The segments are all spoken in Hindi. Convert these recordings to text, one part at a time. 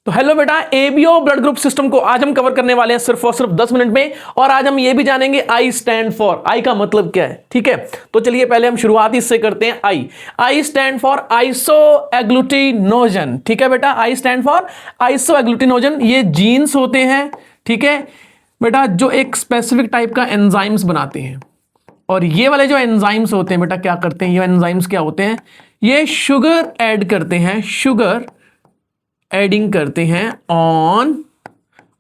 तो हेलो बेटा, एबीओ ब्लड ग्रुप सिस्टम को आज हम कवर करने वाले हैं सिर्फ और सिर्फ 10 मिनट में। और आज हम ये भी जानेंगे आई स्टैंड फॉर, आई का मतलब क्या है। ठीक है, तो चलिए पहले हम शुरुआत इससे करते हैं। I stand for iso agglutinogen. ठीक है बेटा, I stand for iso agglutinogen. ये जीन्स होते हैं, ठीक है बेटा, जो एक स्पेसिफिक टाइप का एंजाइम्स बनाते हैं। और ये वाले जो एंजाइम्स होते हैं बेटा क्या करते हैं, ये एंजाइम्स क्या होते हैं, ये शुगर ऐड करते हैं, शुगर एडिंग करते हैं ऑन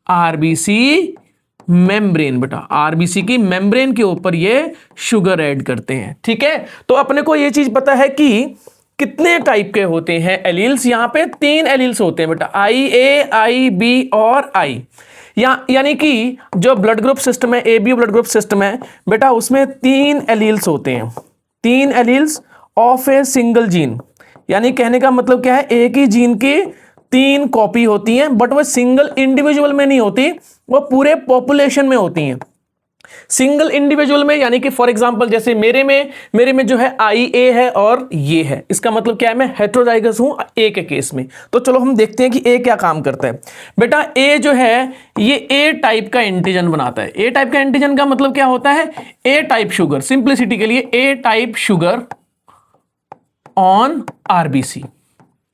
आरबीसी मेम्ब्रेन। बेटा आरबीसी की मेम्ब्रेन के ऊपर ये शुगर ऐड करते हैं। ठीक है, तो अपने को ये चीज पता है कि कितने टाइप के होते हैं एलील्स। यहां पे 3 एलील्स होते हैं बेटा, आई ए, आई बी और आई। यानी कि जो ब्लड ग्रुप सिस्टम है, एबीओ ब्लड ग्रुप सिस्टम है बेटा, उसमें 3 एलील्स होते हैं, 3 alleles of a single gene. यानी कहने का मतलब क्या है, एक ही जीन की 3 कॉपी होती हैं, बट वो सिंगल इंडिविजुअल में नहीं होती, वो पूरे पॉपुलेशन में होती हैं। सिंगल इंडिविजुअल में यानी कि फॉर एग्जांपल जैसे मेरे में जो है आई ए है और ये है, इसका मतलब क्या है, मैं हेटेरोजाइगस हूं ए के केस में। तो चलो हम देखते हैं कि ए क्या काम करता है। बेटा ए जो है ये ए टाइप का एंटीजन बनाता है। ए टाइप का एंटीजन का मतलब क्या होता है, ए टाइप शुगर, सिंप्लिसिटी के लिए ए टाइप शुगर ऑन आरबीसी।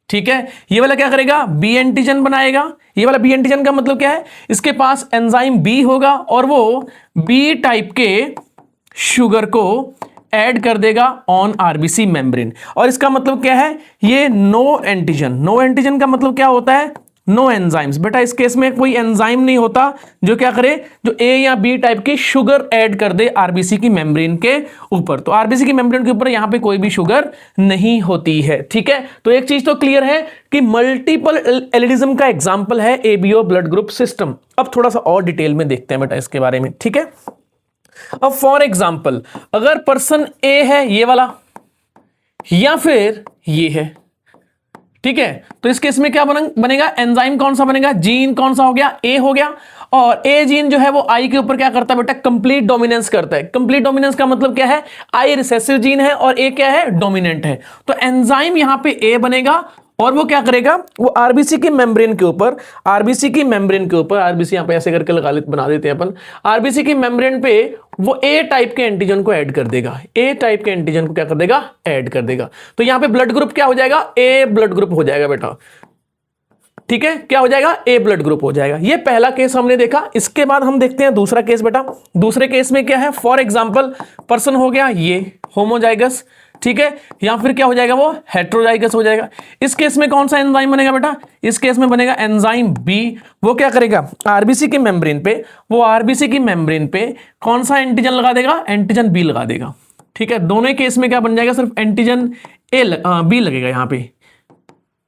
ठीक है, ये वाला क्या करेगा, बी एंटीजन बनाएगा। ये वाला बी एंटीजन का मतलब क्या है, इसके पास एंजाइम बी होगा और वो बी टाइप के शुगर को ऐड कर देगा ऑन आरबीसी मेम्ब्रेन। और इसका मतलब क्या है, ये नो एंटीजन। नो एंटीजन का मतलब क्या होता है, नो एंजाइम्स। बेटा इस केस में कोई एंजाइम नहीं होता जो क्या करे, जो ए या बी टाइप की शुगर ऐड कर दे आरबीसी की मेम्ब्रेन के ऊपर। तो आरबीसी की मेम्ब्रेन के ऊपर यहां पे कोई भी शुगर नहीं होती है। ठीक है, तो एक चीज तो क्लियर है कि मल्टीपल एलिडिज्म का एग्जांपल है एबीओ ब्लड ग्रुप सिस्टम। अब थोड़ा सा और डिटेल में देखते हैं बेटा इसके बारे में। ठीक है, अब फॉर एग्जांपल अगर पर्सन ए है ये वाला, या फिर ये है, ठीक है, तो इस केस में क्या बनेगा, एंजाइम कौन सा बनेगा, जीन कौन सा हो गया, ए हो गया। और ए जीन जो है वो आई के ऊपर क्या करता है बेटा, कंप्लीट डोमिनेंस करता है। कंप्लीट डोमिनेंस का मतलब क्या है, आई रिसेसिव जीन है और ए क्या है, डोमिनेंट है। तो एंजाइम यहां पे ए बनेगा और वो क्या करेगा, वो आरबीसी की मेम्ब्रेन के ऊपर, आरबीसी की मेम्ब्रेन के ऊपर, आरबीसी यहां पे ऐसे करके बना देते हैं अपन, आरबीसी की मेम्ब्रेन पे वो ए टाइप के एंटीजन को ऐड कर देगा। ए टाइप के एंटीजन को क्या कर देगा, ऐड कर देगा। तो यहां पे ब्लड ग्रुप क्या हो जाएगा, ए ब्लड ग्रुप हो जाएगा बेटा। ठीक है, क्या हो जाएगा, ए ब्लड ग्रुप हो जाएगा। ये पहला केस हमने देखा। इसके बाद हम देखते हैं दूसरा केस बेटा। दूसरे केस में क्या है, फॉर एग्जांपल पर्सन हो गया ये होमोजाइगस, ठीक है, या फिर क्या हो जाएगा, वो हेटेरोजाइगस हो जाएगा। इस केस में कौन सा एंजाइम बनेगा बेटा, इस केस में बनेगा एंजाइम बी। वो क्या करेगा, आरबीसी की मेम्ब्रेन पे, वो आरबीसी की मेम्ब्रेन पे कौन सा एंटीजन लगा देगा, एंटीजन बी लगा देगा। ठीक है, दोनों केस में क्या बन जाएगा, सिर्फ एंटीजन बी लगेगा यहां पे।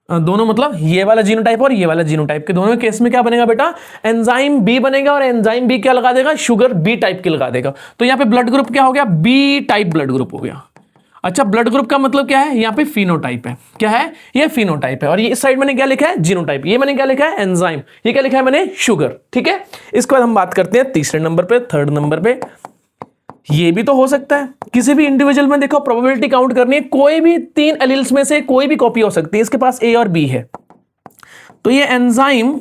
दोनों मतलब ये वाला जीनोटाइप और ये वाला जीनोटाइप के दोनों केस में क्या बनेगा बेटा, एंजाइम बी बनेगा। और एंजाइम बी क्या लगा देगा, शुगर बी टाइप की लगा देगा। तो यहां पे ब्लड ग्रुप क्या हो गया, बी टाइप ब्लड ग्रुप हो गया। अच्छा, ब्लड ग्रुप का मतलब क्या है, यहां पे फिनोटाइप है। क्या है, ये फिनोटाइप है। और ये इस साइड मैंने क्या लिखा है, जीनोटाइप। ये मैंने क्या लिखा है, एंजाइम। ये क्या लिखा है मैंने, शुगर। ठीक है, इसके बाद हम बात करते हैं तीसरे नंबर पे, थर्ड नंबर पे। ये भी तो हो सकता है किसी भी इंडिविजुअल में, देखो प्रोबेबिलिटी काउंट करनी है, कोई भी 3 एलील्स में से कोई भी कॉपी हो सकती है। इसके पास ए और बी है, तो ये enzyme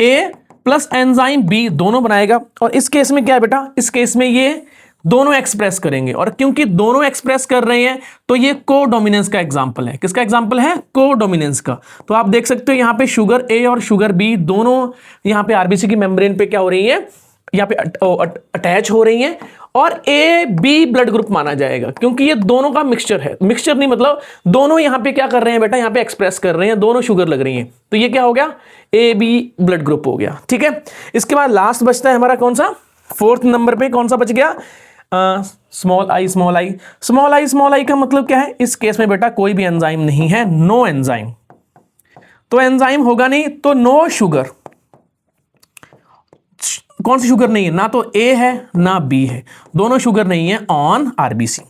A plus enzyme B दोनों बनाएगा। और इस केस में क्या है बेटा, इस केस में ये दोनों एक्सप्रेस करेंगे। और क्योंकि दोनों एक्सप्रेस कर रहे हैं तो ये को डोमिनेंस का एग्जांपल है। किसका एग्जांपल है, को डोमिनेंस का। तो आप देख सकते हो यहां पे शुगर ए और शुगर बी दोनों यहां पे आरबीसी की मेम्ब्रेन पे क्या हो रही है, यहां पे अटैच हो रही हैं। और ए बी ब्लड ग्रुप माना जाएगा क्योंकि ये दोनों का मिक्सचर है। मिक्सचर नहीं मतलब दोनों यहां पे क्या कर रहे हैं बेटा, यहां पे एक्सप्रेस कर रहे हैं, दोनों शुगर लग रही हैं। तो ये क्या हो गया, ए बी ब्लड ग्रुप हो गया। ठीक है, इसके बाद लास्ट बचता है हमारा कौन सा, 4th नंबर पे कौन सा बच गया, small I small I. Small I small I का मतलब क्या है, इस केस में बेटा कोई भी एंजाइम नहीं है, नो एंजाइम। तो एंजाइम होगा नहीं तो नो शुगर। कौन सी शुगर नहीं है, ना तो ए है ना बी है, दोनों शुगर नहीं है ऑन आरबीसी,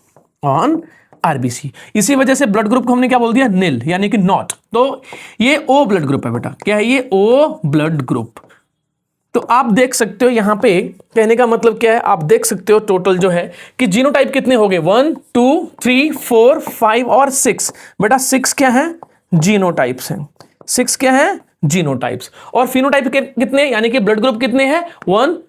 ऑन आरबीसी। इसी वजह से ब्लड ग्रुप को हमने क्या बोल दिया, नील, यानी कि नॉट। तो ये ओ ब्लड ग्रुप है बेटा। क्या है ये, ओ ब्लड ग्रुप। तो आप देख सकते हो यहां पे कहने का मतलब क्या है, आप देख सकते हो टोटल जो है कि जीनोटाइप कितने हो गए, 1 2 3 4 5 और 6। बेटा 6 क्या है, जीनोटाइप्स हैं। 6 क्या है, जीनोटाइप्स। और फिनोटाइप कितने, यानी कि ब्लड ग्रुप कितने हैं, 1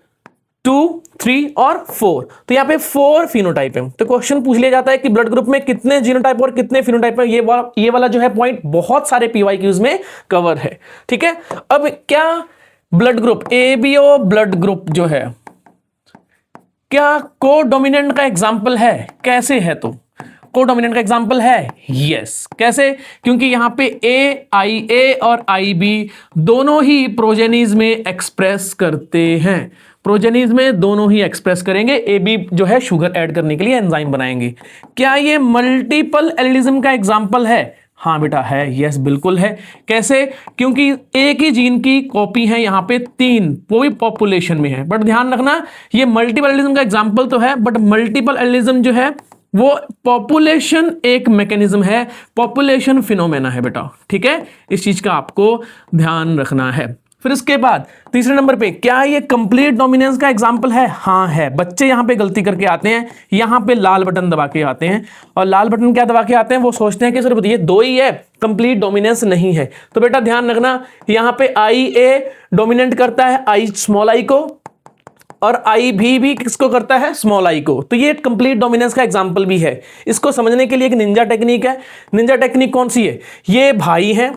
2 3 और 4। तो यहाँ पे 4 फिनोटाइप है। तो क्वेश्चन पूछ लिया जाता है कि ब्लड ग्रुप में कितने जीनोटाइप और कितने फिनोटाइप है। ये वाला जो है पॉइंट बहुत सारे पीवाईक्यूज में कवर है। ठीक है, अब क्या blood group ABO blood group जो है क्या कोडोमिनेंट का एग्जाम्पल है? कैसे है? तो कोडोमिनेंट का एग्जाम्पल है, यस। कैसे? क्योंकि यहां पे ए और IB दोनों ही प्रोजेनीज में एक्सप्रेस करते हैं। प्रोजेनीज में दोनों ही एक्सप्रेस करेंगे। AB जो है शुगर ऐड करने के लिए एंजाइम बनाएंगे। क्या ये मल्टीपल एलिलिज्म का एग्जाम्पल है? हाँ बेटा है, यस बिल्कुल है। कैसे? क्योंकि एक ही जीन की कॉपी है यहां पे 3, वो भी पॉपुलेशन में है। बट ध्यान रखना, ये मल्टीपल एलिलिज्म का एग्जाम्पल तो है, बट मल्टीपल एलिलिज्म जो है वो पॉपुलेशन एक मैकेनिज्म है, पॉपुलेशन फिनोमेना है बेटा। ठीक है, इस चीज का आपको ध्यान रखना है। फिर इसके बाद तीसरे नंबर पे, क्या ये कंप्लीट डोमिनेंस का एग्जाम्पल है? हाँ है। बच्चे यहां पे गलती करके आते हैं, यहां पे लाल बटन दबा के आते हैं। और लाल बटन क्या दबा के आते हैं? वो सोचते हैं कि सर ये 2 ही है, कंप्लीट डोमिनेंस नहीं है। तो बेटा ध्यान रखना, यहां पे IA डोमिनेंट करता है I स्मॉल i को, और IB भी किसको करता है? स्मॉल i को। तो ये कंप्लीट डोमिनेंस का एग्जांपल भी है। इसको समझने के लिए एक निंजा टेक्निक है। निंजा टेक्निक कौन सी है? ये भाई हैं,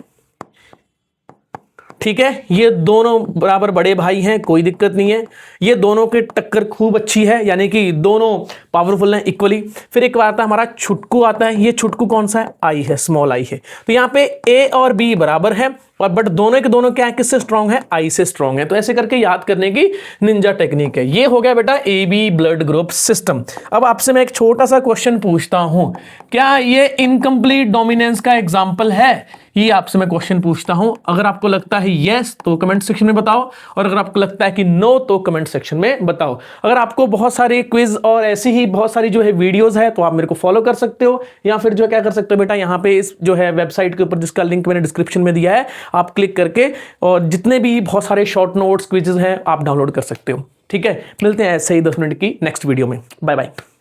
ठीक है, ये दोनों बराबर बड़े भाई हैं, कोई दिक्कत नहीं है। ये दोनों की टक्कर खूब अच्छी है, यानी कि दोनों पावरफुल हैं इक्वली। फिर एक बार आता है हमारा छुटकू आता है। ये छुटकू कौन सा है? I है, स्मॉल i है। तो यहाँ पे A और B बराबर है, और बट दोनों के दोनों क्या है, किससे स्ट्रांग है? I से स्ट्रांग है। तो ऐसे करके याद करने की निंजा टेक्निक है। ये हो गया बेटा AB ब्लड ग्रुप सिस्टम। अब आपसे मैं एक छोटा सा क्वेश्चन पूछता हूं, क्या ये इनकम्प्लीट डोमिनेंस का एग्जाम्पल है? ये आपसे मैं क्वेश्चन पूछता हूं। अगर आपको लगता है यस तो कमेंट सेक्शन में बताओ, और अगर आपको लगता है कि नो तो कमेंट सेक्शन में बताओ। अगर आपको बहुत सारे क्विज और ऐसी ही बहुत सारी जो है वीडियोस है तो आप मेरे को फॉलो कर सकते हो, या फिर जो क्या कर सकते हो बेटा, यहाँ पे इस जो है वेबसाइट के ऊपर जिसका लिंक मैंने डिस्क्रिप्शन में दिया है, आप क्लिक करके और जितने भी बहुत सारे शॉर्ट नोट्स क्विजेस हैं आप डाउनलोड कर सकते हो। ठीक है, मिलते हैं ऐसे ही 10 मिनट की नेक्स्ट वीडियो में। Bye bye.